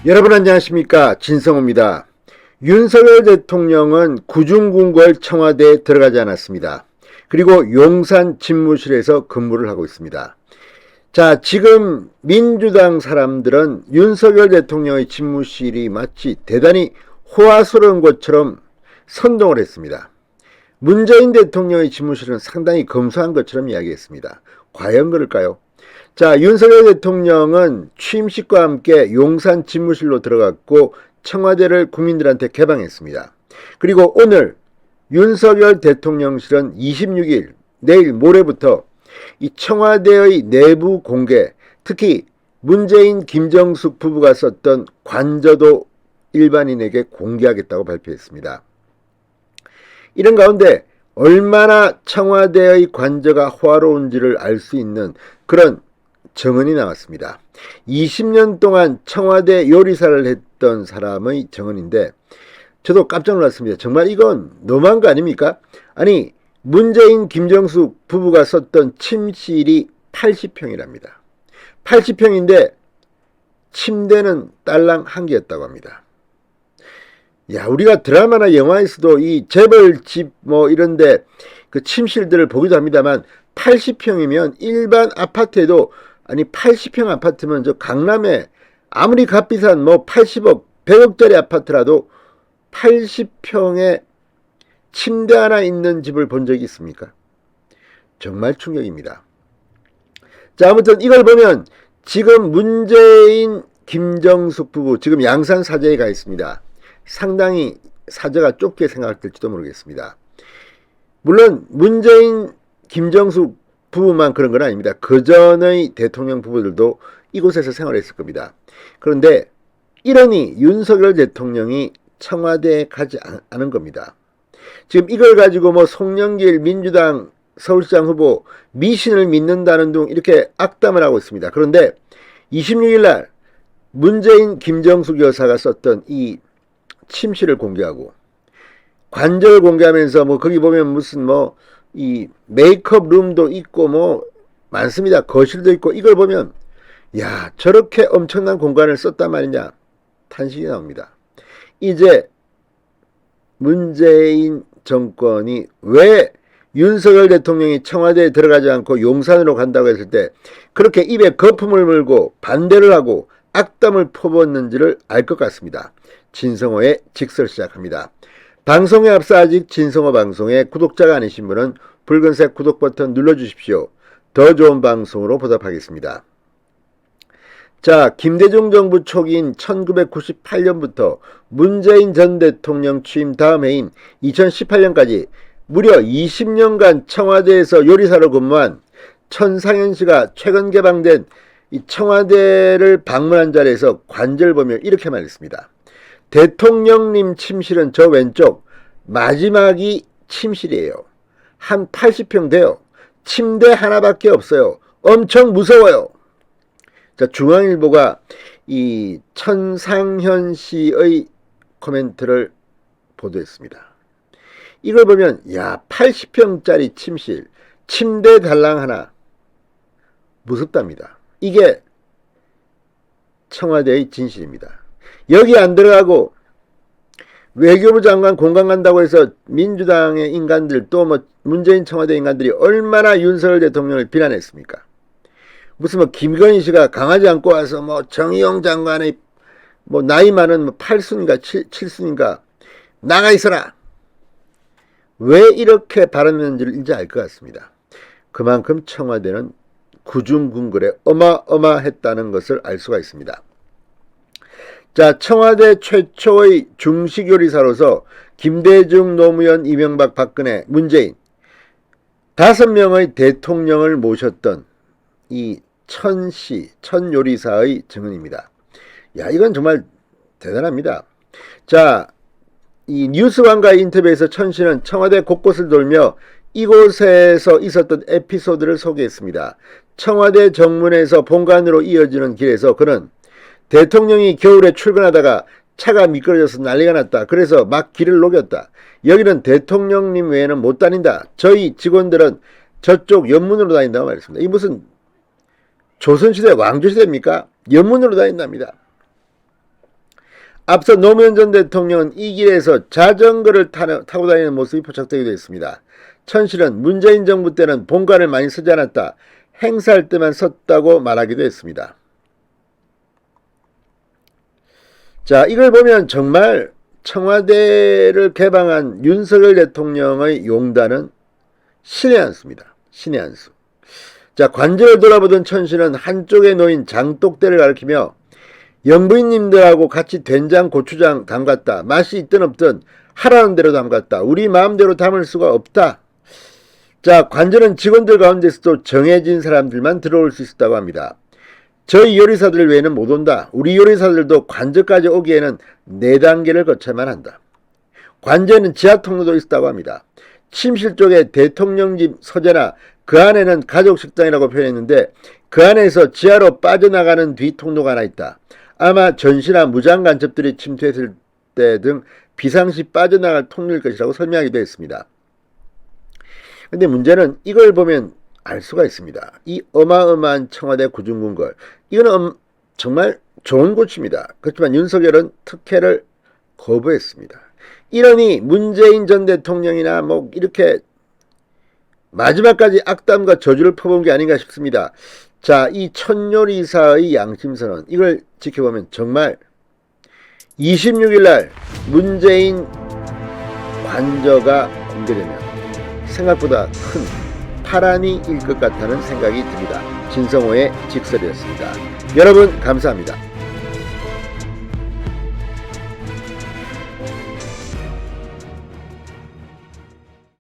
여러분 안녕하십니까, 진성호입니다. 윤석열 대통령은 구중궁궐 청와대에 들어가지 않았습니다. 그리고 용산 집무실에서 근무를 하고 있습니다. 자, 지금 민주당 사람들은 윤석열 대통령의 집무실이 마치 대단히 호화스러운 것처럼 선동을 했습니다. 문재인 대통령의 집무실은 상당히 검소한 것처럼 이야기했습니다. 과연 그럴까요? 자, 윤석열 대통령은 취임식과 함께 용산 집무실로 들어갔고 청와대를 국민들한테 개방했습니다. 그리고 오늘 윤석열 대통령실은 26일 내일 모레부터 이 청와대의 내부 공개, 특히 문재인 김정숙 부부가 썼던 관저도 일반인에게 공개하겠다고 발표했습니다. 이런 가운데 얼마나 청와대의 관저가 호화로운지를 알 수 있는 그런 정언이 나왔습니다. 20년 동안 청와대 요리사를 했던 사람의 정언인데 저도 깜짝 놀랐습니다. 정말 이건 너무한 거 아닙니까? 아니, 문재인 김정숙 부부가 썼던 침실이 80평이랍니다. 80평인데 침대는 딸랑 한 개였다고 합니다. 야, 우리가 드라마나 영화에서도 이 재벌집 뭐 이런데 그 침실들을 보기도 합니다만 80평이면 일반 아파트에도, 아니 80평 아파트면 저 강남에 아무리 값비싼 뭐 80억, 100억짜리 아파트라도 80평에 침대 하나 있는 집을 본 적이 있습니까? 정말 충격입니다. 자, 아무튼 이걸 보면 지금 문재인 김정숙 부부 지금 양산 사저에 가 있습니다. 상당히 사저가 좁게 생각될지도 모르겠습니다. 물론 문재인 김정숙 부부만 그런 건 아닙니다. 그 전의 대통령 부부들도 이곳에서 생활했을 겁니다. 그런데 이러니 윤석열 대통령이 청와대에 가지 않은 겁니다. 지금 이걸 가지고 뭐 송영길 민주당 서울시장 후보 미신을 믿는다는 등 이렇게 악담을 하고 있습니다. 그런데 26일 날 문재인 김정숙 여사가 썼던 이 침실을 공개하고 관저를 공개하면서 뭐 거기 보면 무슨 뭐 이 메이크업 룸도 있고 뭐 많습니다. 거실도 있고 이걸 보면 야, 저렇게 엄청난 공간을 썼단 말이냐 탄식이 나옵니다. 이제 문재인 정권이 왜 윤석열 대통령이 청와대에 들어가지 않고 용산으로 간다고 했을 때 그렇게 입에 거품을 물고 반대를 하고 악담을 퍼붓는지를 알 것 같습니다. 진성호의 직설 시작합니다. 방송에 앞서 아직 진성호 방송에 구독자가 아니신 분은 붉은색 구독 버튼 눌러주십시오. 더 좋은 방송으로 보답하겠습니다. 자, 김대중 정부 초기인 1998년부터 문재인 전 대통령 취임 다음 해인 2018년까지 무려 20년간 청와대에서 요리사로 근무한 천상현 씨가 최근 개방된 이 청와대를 방문한 자리에서 관저를 보며 이렇게 말했습니다. 대통령님 침실은 저 왼쪽 마지막이 침실이에요. 한 80평 돼요. 침대 하나밖에 없어요. 엄청 무서워요. 자, 중앙일보가 이 천상현 씨의 코멘트를 보도했습니다. 이걸 보면 야, 80평짜리 침실, 침대 달랑 하나 무섭답니다. 이게 청와대의 진실입니다. 여기 안 들어가고 외교부 장관 공간 간다고 해서 민주당의 인간들 또 뭐 문재인 청와대 인간들이 얼마나 윤석열 대통령을 비난했습니까? 무슨 뭐 김건희 씨가 강하지 않고 와서 뭐 정의용 장관의 뭐 나이 많은 뭐 8순인가 7순인가 나가 있어라. 왜 이렇게 발언했는지를 이제 알 것 같습니다. 그만큼 청와대는 구중궁궐에 어마어마했다는 것을 알 수가 있습니다. 자, 청와대 최초의 중식 요리사로서 김대중, 노무현, 이명박, 박근혜, 문재인 5명의 대통령을 모셨던 이 천씨, 천요리사의 증언입니다. 야, 이건 정말 대단합니다. 자, 이 뉴스관과의 인터뷰에서 천씨는 청와대 곳곳을 돌며 이곳에서 있었던 에피소드를 소개했습니다. 청와대 정문에서 본관으로 이어지는 길에서 그는 대통령이 겨울에 출근하다가 차가 미끄러져서 난리가 났다. 그래서 막 길을 녹였다. 여기는 대통령님 외에는 못 다닌다. 저희 직원들은 저쪽 옆문으로 다닌다고 말했습니다. 이 무슨 조선시대 왕조시대입니까? 옆문으로 다닌답니다. 앞서 노무현 전 대통령은 이 길에서 자전거를 타고 다니는 모습이 포착되기도 했습니다. 천 씨는 문재인 정부 때는 본관을 많이 쓰지 않았다. 행사할 때만 썼다고 말하기도 했습니다. 자, 이걸 보면 정말 청와대를 개방한 윤석열 대통령의 용단은 신의 한 수입니다. 신의 한 수. 자, 관저를 돌아보던 천 씨는 한쪽에 놓인 장독대를 가리키며 영부인님들하고 같이 된장, 고추장 담갔다. 맛이 있든 없든 하라는 대로 담갔다. 우리 마음대로 담을 수가 없다. 자, 관저는 직원들 가운데서도 정해진 사람들만 들어올 수 있었다고 합니다. 저희 요리사들 외에는 못 온다. 우리 요리사들도 관저까지 오기에는 4단계를 거쳐야만 한다. 관저에는 지하통로도 있었다고 합니다. 침실 쪽에 대통령집 서재나 그 안에는 가족 식당이라고 표현했는데 그 안에서 지하로 빠져나가는 뒤통로가 하나 있다. 아마 전시나 무장 간첩들이 침투했을 때 등 비상시 빠져나갈 통로일 것이라고 설명하기도 했습니다. 근데 문제는 이걸 보면 알 수가 있습니다. 이 어마어마한 청와대 구중궁궐, 이거는 정말 좋은 곳입니다. 그렇지만 윤석열은 특혜를 거부했습니다. 이러니 문재인 전 대통령이나 뭐 이렇게 마지막까지 악담과 저주를 퍼본 게 아닌가 싶습니다. 자, 이 천요리사의 양심선언, 이걸 지켜보면 정말 26일날 문재인 관저가 공개되면 생각보다 큰 파란이 일 것 같다는 생각이 듭니다. 진성호의 직설이었습니다. 여러분 감사합니다.